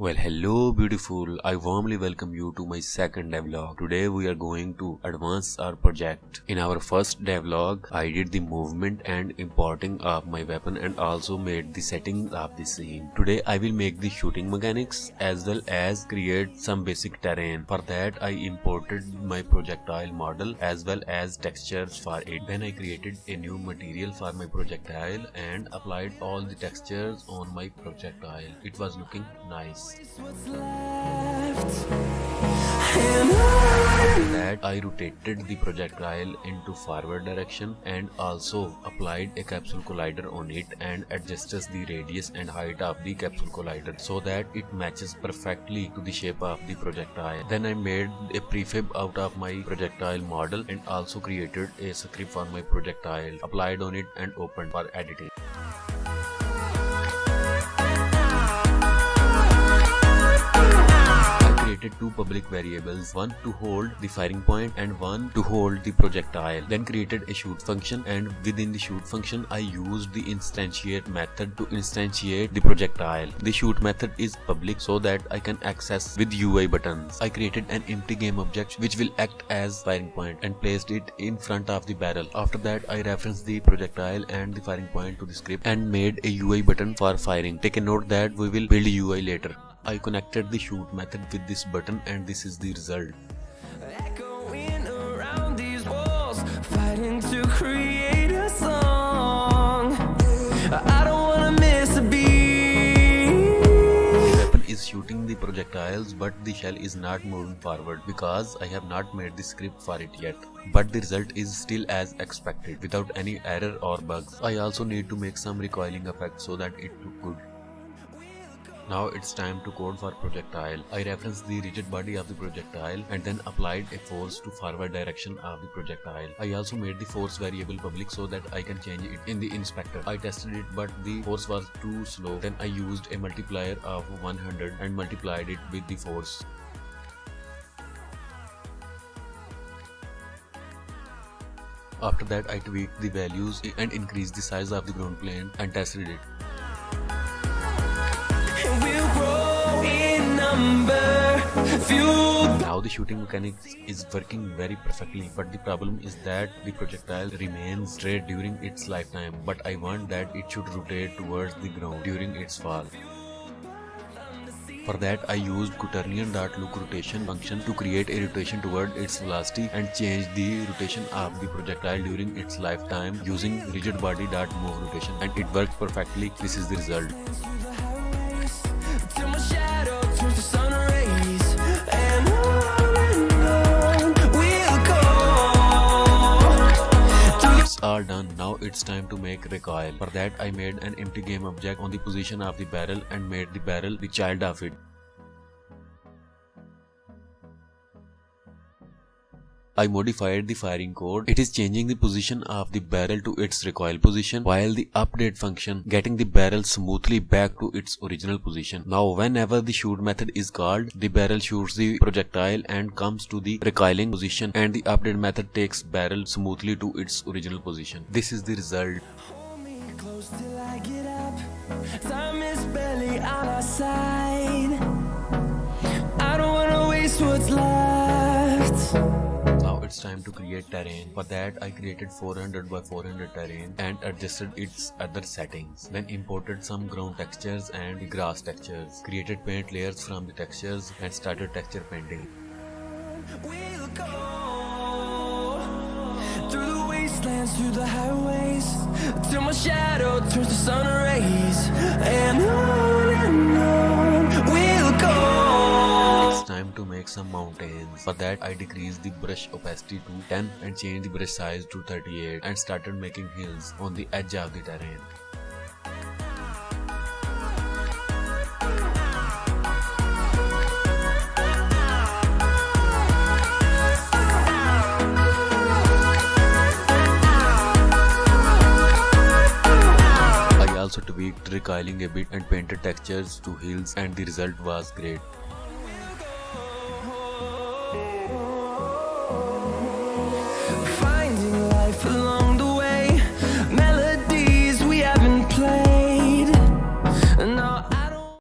Well, hello beautiful, I warmly welcome you to my second devlog. Today we are going to advance our project. In our first devlog, I did the movement and importing of my weapon and also made the settings of the scene. Today I will make the shooting mechanics as well as create some basic terrain. For that I imported my projectile model as well as textures for it. Then I created a new material for my projectile and applied all the textures on my projectile. It was looking nice. After that I rotated the projectile into forward direction and also applied a capsule collider on it and adjusted the radius and height of the capsule collider so that it matches perfectly to the shape of the projectile. Then I made a prefab out of my projectile model and also created a script for my projectile, applied on it and opened for editing. Created two public variables, one to hold the firing point and one to hold the projectile. Then created a shoot function, and within the shoot function I used the instantiate method to instantiate the projectile. The shoot method is public so that I can access with UI buttons. I created an empty game object which will act as firing point and placed it in front of the barrel. After that I referenced the projectile and the firing point to the script and made a UI button for firing. Take a note that we will build UI later. I connected the shoot method with this button and this is the result. Echoing around these walls, fighting to create a song. I don't wanna miss a beat. The weapon is shooting the projectiles but the shell is not moving forward because I have not made the script for it yet. But the result is still as expected without any error or bugs. I also need to make some recoiling effect so that it look good. Now it's time to code for projectile. I referenced the rigid body of the projectile and then applied a force to forward direction of the projectile. I also made the force variable public so that I can change it in the inspector. I tested it but the force was too slow. Then I used a multiplier of 100 and multiplied it with the force. After that I tweaked the values and increased the size of the ground plane and tested it. Now the shooting mechanics is working very perfectly, but the problem is that the projectile remains straight during its lifetime, but I want that it should rotate towards the ground during its fall. For that I used quaternion.look rotation function to create a rotation toward its velocity and change the rotation of the projectile during its lifetime using rigidbody.move rotation, and it worked perfectly. This is the result. Are done. Now it's time to make recoil. For that I made an empty game object on the position of the barrel and made the barrel the child of it. I modified the firing code. It is changing the position of the barrel to its recoil position, while the update function getting the barrel smoothly back to its original position. Now whenever the shoot method is called, the barrel shoots the projectile and comes to the recoiling position, and the update method takes barrel smoothly to its original position. This is the result. Hold me close till I get up. Time is barely on our side. I don't wanna waste what's left. It's time to create terrain. For that I created 400 by 400 terrain and adjusted its other settings. Then imported some ground textures and the grass textures. Created paint layers from the textures and started texture painting. We'll go through the wastelands, through the highways, till my shadow turns to sun rays, and on we'll go. Time to make some mountains. For that I decreased the brush opacity to 10 and changed the brush size to 38 and started making hills on the edge of the terrain. I also tweaked recoiling a bit and painted textures to hills, and the result was great. Finding life alone